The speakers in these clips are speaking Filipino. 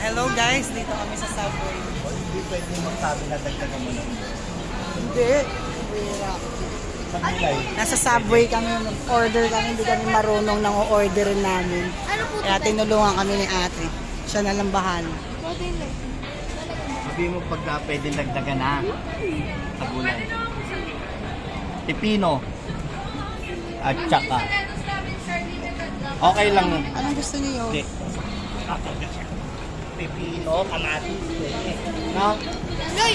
Hello guys, dito kami sa Subway. Hindi pwede magsabi na dagdagan mo lang. Hindi. Wira. Sa gulay. Nasa Subway kami, order kami, hindi kami marunong nang orderin namin. Ano po Kaya tinulungan kami ni ate. Siya na lang bahala. Sabi mo pagka pwede dagdagan na. Sa gulay. Pipino. At tsaka. Okay lang. Anong gusto niyo? Hindi. Pipino, kamatis. No? Nay!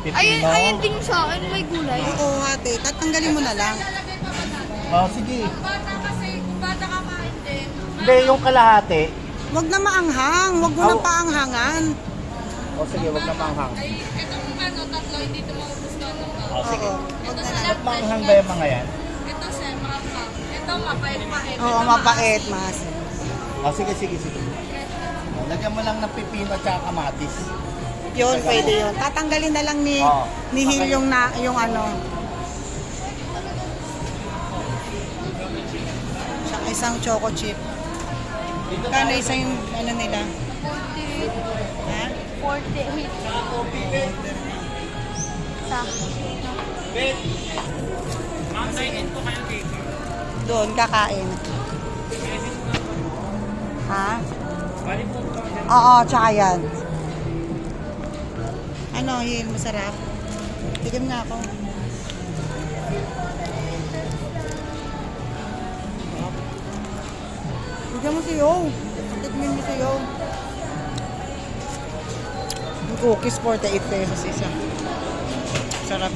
Pipino. Ayun din sa akin, may gulay. Oo ate, tatanggalin mo na lang. Oh, sige. Bata kasi, kung bata ka kain din. Hindi, yung kalahati. Huwag na maanghang, huwag mo na paanghangan. O sige, wag na manghang. Itong tatlo, hindi ito maubos ka ng O sige. Oo, huwag na lang. Ba't manghang ba yung mga yan? Ito sir, makapang. Ito mapait-pait. Oo, mapait, mas. O sige, sige, sige. O, lagyan mo lang ng pipino at saka kamatis. Yun, pwede yun. Tatanggalin na lang ni, Oo. ni Hil Okay. yung ano. Tsaka isang choco chip. Kano isa yung ano nila? 48. Ha? 48. Sa Doon, kakain. Ha? Oo, tsaka yan. Ano, Hil, masarap? Tigam nga ako. Tigam mo siyo. Tignan mo siyo. Yung cookies, 48 pesos isa. Sarap.